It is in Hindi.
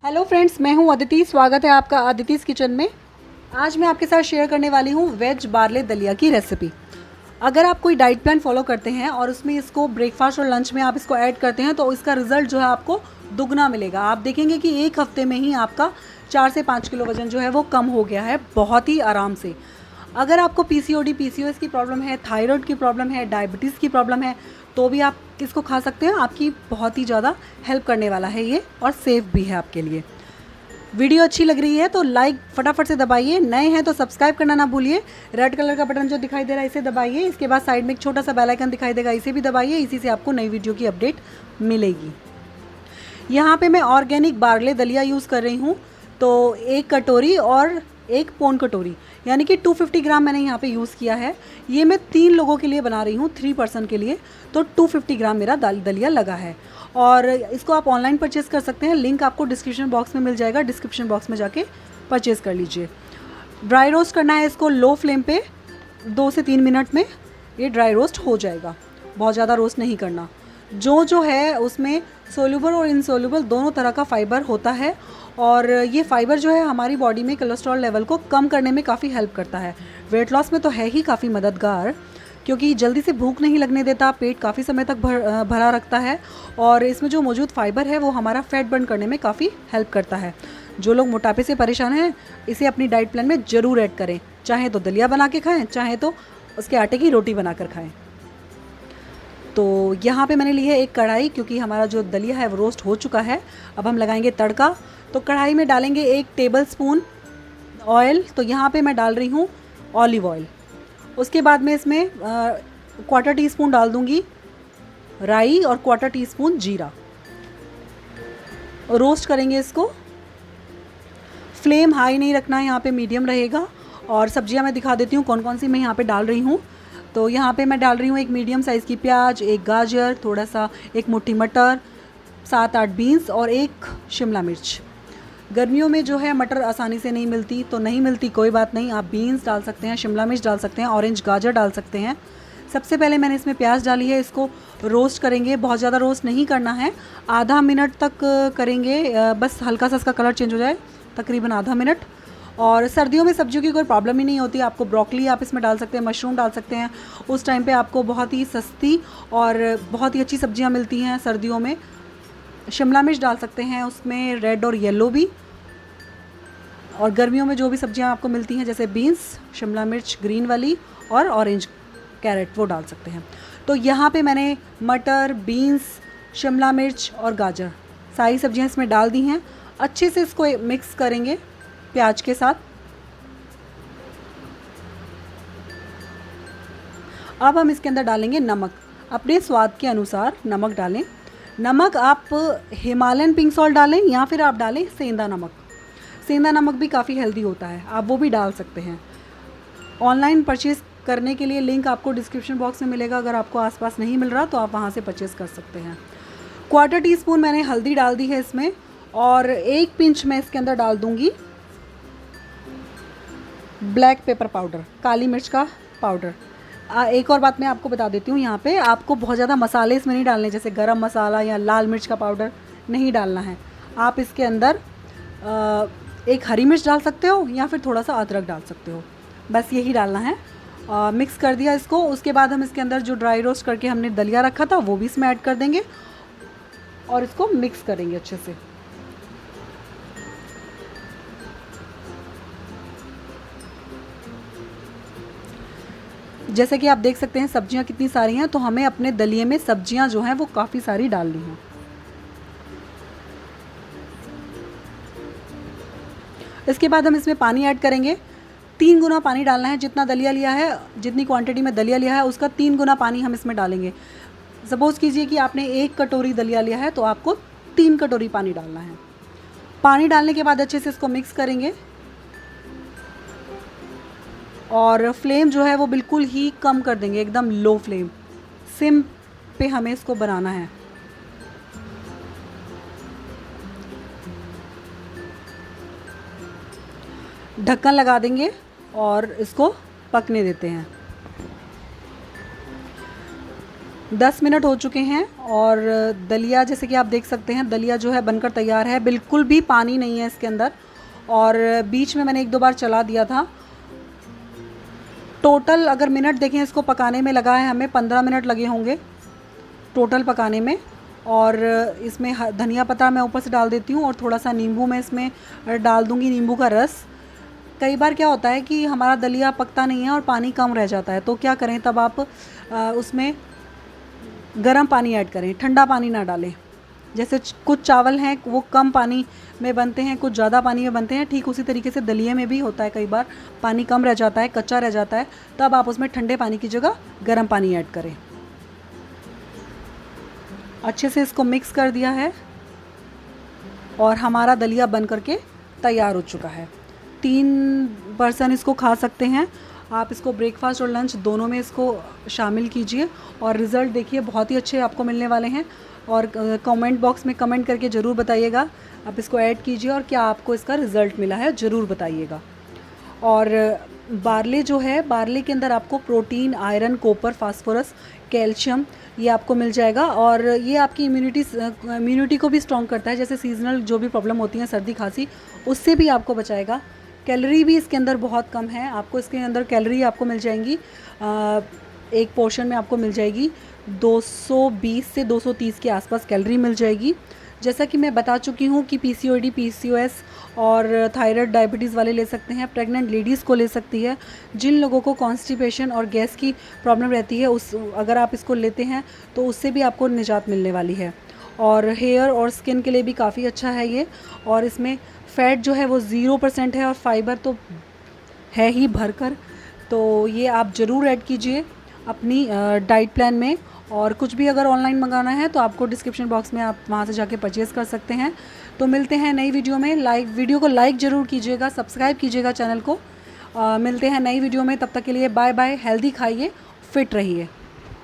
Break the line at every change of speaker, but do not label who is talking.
हेलो फ्रेंड्स, मैं हूं अदिति। स्वागत है आपका अदिति's किचन में। आज मैं आपके साथ शेयर करने वाली हूं वेज बार्ले दलिया की रेसिपी। अगर आप कोई डाइट प्लान फॉलो करते हैं और उसमें इसको ब्रेकफास्ट और लंच में आप इसको ऐड करते हैं तो इसका रिजल्ट जो है आपको दुगना मिलेगा। आप देखेंगे कि एक हफ्ते में ही आपका 4 से 5 किलो वजन जो है वो कम हो गया है, बहुत ही आराम से। अगर आपको पीसीओडी पीसीओएस की प्रॉब्लम है, थायराइड की प्रॉब्लम है, डायबिटीज़ की प्रॉब्लम है, तो भी आप इसको खा सकते हैं। आपकी बहुत ही ज़्यादा हेल्प करने वाला है ये, और सेफ़ भी है आपके लिए। वीडियो अच्छी लग रही है तो लाइक फटाफट से दबाइए। नए हैं तो सब्सक्राइब करना ना भूलिए। रेड कलर का बटन जो दिखाई दे रहा है इसे दबाइए। इसके बाद साइड में एक छोटा सा बेल आइकन दिखाई देगा, इसे भी दबाइए। इसी से आपको नई वीडियो की अपडेट मिलेगी। यहाँ पे मैं ऑर्गेनिक बार्ले दलिया यूज़ कर रही हूँ, तो 1 कटोरी और 1 पौन कटोरी यानी कि 250 ग्राम मैंने यहाँ पे यूज़ किया है। ये मैं 3 लोगों के लिए बना रही हूँ, 3 पर्सन के लिए, तो 250 ग्राम मेरा दलिया लगा है। और इसको आप ऑनलाइन परचेज़ कर सकते हैं, लिंक आपको डिस्क्रिप्शन बॉक्स में मिल जाएगा। डिस्क्रिप्शन बॉक्स में जाके परचेज़ कर लीजिए। ड्राई रोस्ट करना है इसको लो फ्लेम पे, 2 से 3 मिनट में ये ड्राई रोस्ट हो जाएगा। बहुत ज़्यादा रोस्ट नहीं करना। जो है उसमें सोल्यूबल और इनसोल्यूबल दोनों तरह का फाइबर होता है, और ये फाइबर जो है हमारी बॉडी में कोलेस्ट्रॉल लेवल को कम करने में काफ़ी हेल्प करता है। वेट लॉस में तो है ही काफ़ी मददगार, क्योंकि जल्दी से भूख नहीं लगने देता, पेट काफ़ी समय तक भरा रखता है, और इसमें जो मौजूद फाइबर है वो हमारा फैट बर्न करने में काफ़ी हेल्प करता है। जो लोग मोटापे से परेशान हैं, इसे अपनी डाइट प्लान में ज़रूर ऐड करें। चाहे तो दलिया बना के खाएँ, चाहे तो उसके आटे की रोटी बना कर खाएँ। तो यहाँ पे मैंने ली है एक कढ़ाई, क्योंकि हमारा जो दलिया है वो रोस्ट हो चुका है। अब हम लगाएंगे तड़का। तो कढ़ाई में डालेंगे 1 टेबलस्पून ऑयल। तो यहाँ पे मैं डाल रही हूँ ऑलिव ऑयल। उसके बाद में इसमें क्वार्टर टीस्पून डाल दूँगी राई और क्वार्टर टीस्पून जीरा। रोस्ट करेंगे इसको। फ्लेम हाई नहीं रखना है, यहाँ पे मीडियम रहेगा। और सब्जियाँ मैं दिखा देती हूँ कौन कौन सी मैं यहाँ पे डाल रही हूँ। तो यहाँ पे मैं डाल रही हूँ 1 मीडियम साइज़ की प्याज, 1 गाजर, थोड़ा सा 1 मुट्ठी मटर, 7-8 बीन्स और 1 शिमला मिर्च। गर्मियों में जो है मटर आसानी से नहीं मिलती, तो नहीं मिलती कोई बात नहीं, आप बीन्स डाल सकते हैं, शिमला मिर्च डाल सकते हैं, ऑरेंज गाजर डाल सकते हैं। सबसे पहले मैंने इसमें प्याज डाली है, इसको रोस्ट करेंगे। बहुत ज़्यादा रोस्ट नहीं करना है, आधा मिनट तक करेंगे, बस हल्का सा इसका कलर चेंज हो जाए, तकरीबन आधा मिनट। और सर्दियों में सब्जियों की कोई प्रॉब्लम ही नहीं होती। आपको ब्रोकली आप इसमें डाल सकते हैं, मशरूम डाल सकते हैं। उस टाइम पे आपको बहुत ही सस्ती और बहुत ही अच्छी सब्जियां मिलती हैं सर्दियों में। शिमला मिर्च डाल सकते हैं उसमें, रेड और येलो भी। और गर्मियों में जो भी सब्जियां आपको मिलती हैं, जैसे बीन्स, शिमला मिर्च ग्रीन वाली और ऑरेंज कैरेट, वो डाल सकते हैं। तो यहाँ पे मैंने मटर, बीन्स, शिमला मिर्च और गाजर सारी सब्जियां इसमें डाल दी हैं। अच्छे से इसको मिक्स करेंगे प्याज के साथ। अब हम इसके अंदर डालेंगे नमक। अपने स्वाद के अनुसार नमक डालें। नमक आप हिमालयन पिंक सॉल्ट डालें या फिर आप डालें सेंधा नमक। सेंधा नमक भी काफ़ी हेल्दी होता है, आप वो भी डाल सकते हैं। ऑनलाइन परचेज़ करने के लिए लिंक आपको डिस्क्रिप्शन बॉक्स में मिलेगा। अगर आपको आसपास नहीं मिल रहा तो आप वहाँ से परचेज़ कर सकते हैं। क्वार्टर टीस्पून मैंने हल्दी डाल दी है इसमें, और 1 पिंच मैं इसके अंदर डाल दूँगी ब्लैक पेपर पाउडर, काली मिर्च का पाउडर। एक और बात मैं आपको बता देती हूँ, यहाँ पे आपको बहुत ज़्यादा मसाले इसमें नहीं डालने, जैसे गरम मसाला या लाल मिर्च का पाउडर नहीं डालना है। आप इसके अंदर 1 हरी मिर्च डाल सकते हो या फिर थोड़ा सा अदरक डाल सकते हो, बस यही डालना है। मिक्स कर दिया इसको। उसके बाद हम इसके अंदर जो ड्राई रोस्ट करके हमने दलिया रखा था वो भी इसमें ऐड कर देंगे और इसको मिक्स करेंगे अच्छे से। जैसे कि आप देख सकते हैं सब्जियां कितनी सारी हैं, तो हमें अपने दलिये में सब्जियां जो हैं वो काफ़ी सारी डालनी हैं। इसके बाद हम इसमें पानी ऐड करेंगे। 3 गुना पानी डालना है। जितना दलिया लिया है, जितनी क्वांटिटी में दलिया लिया है, उसका 3 गुना पानी हम इसमें डालेंगे। सपोज़ कीजिए कि आपने 1 कटोरी दलिया लिया है, तो आपको 3 कटोरी पानी डालना है। पानी डालने के बाद अच्छे से इसको मिक्स करेंगे, और फ्लेम जो है वो बिल्कुल ही कम कर देंगे, एकदम लो फ्लेम, सिम पे हमें इसको बनाना है। ढक्कन लगा देंगे और इसको पकने देते हैं। 10 मिनट हो चुके हैं और दलिया जैसे कि आप देख सकते हैं दलिया जो है बनकर तैयार है, बिल्कुल भी पानी नहीं है इसके अंदर। और बीच में मैंने 1-2 बार चला दिया था। टोटल अगर मिनट देखें इसको पकाने में लगा है हमें 15 मिनट लगे होंगे टोटल पकाने में। और इसमें धनिया पत्ता मैं ऊपर से डाल देती हूँ और थोड़ा सा नींबू मैं इसमें डाल दूँगी, नींबू का रस। कई बार क्या होता है कि हमारा दलिया पकता नहीं है और पानी कम रह जाता है, तो क्या करें तब आप उसमें गर्म पानी ऐड करें, ठंडा पानी ना डालें। जैसे कुछ चावल हैं वो कम पानी में बनते हैं, कुछ ज़्यादा पानी में बनते हैं, ठीक उसी तरीके से दलिये में भी होता है। कई बार पानी कम रह जाता है, कच्चा रह जाता है, तब आप उसमें ठंडे पानी की जगह गर्म पानी ऐड करें। अच्छे से इसको मिक्स कर दिया है और हमारा दलिया बन करके तैयार हो चुका है। 3 पर्सन इसको खा सकते हैं। आप इसको ब्रेकफास्ट और लंच दोनों में इसको शामिल कीजिए और रिज़ल्ट देखिए बहुत ही अच्छे आपको मिलने वाले हैं। और कमेंट बॉक्स में कमेंट करके ज़रूर बताइएगा, आप इसको ऐड कीजिए और क्या आपको इसका रिज़ल्ट मिला है ज़रूर बताइएगा। और बार्ले जो है, बार्ले के अंदर आपको protein, iron, copper, phosphorus, calcium ये आपको मिल जाएगा। और ये आपकी इम्यूनिटी को भी स्ट्रॉन्ग करता है। जैसे सीजनल जो भी प्रॉब्लम होती है, सर्दी खांसी, उससे भी आपको बचाएगा। कैलोरी भी इसके अंदर बहुत कम है, आपको इसके अंदर कैलोरी आपको मिल जाएंगी एक पोर्शन में आपको मिल जाएगी 220 से 230 के आसपास कैलोरी मिल जाएगी। जैसा कि मैं बता चुकी हूँ कि पीसीओडी, पीसीओएस और थायराइड, डायबिटीज़ वाले ले सकते हैं, प्रेग्नेंट लेडीज़ को ले सकती है। जिन लोगों को कॉन्स्टिपेशन और गैस की प्रॉब्लम रहती है अगर आप इसको लेते हैं तो उससे भी आपको निजात मिलने वाली है। और हेयर और स्किन के लिए भी काफ़ी अच्छा है ये। और इसमें फ़ैट जो है वो 0% है और फाइबर तो है ही भरकर। तो ये आप ज़रूर ऐड कीजिए अपनी डाइट प्लान में। और कुछ भी अगर ऑनलाइन मंगाना है तो आपको डिस्क्रिप्शन बॉक्स में आप वहाँ से जाके परचेज़ कर सकते हैं। तो मिलते हैं नई वीडियो में। वीडियो को लाइक ज़रूर कीजिएगा, सब्सक्राइब कीजिएगा चैनल को। मिलते हैं नई वीडियो में, तब तक के लिए बाय बाय। हेल्दी खाइए, फिट रहिए।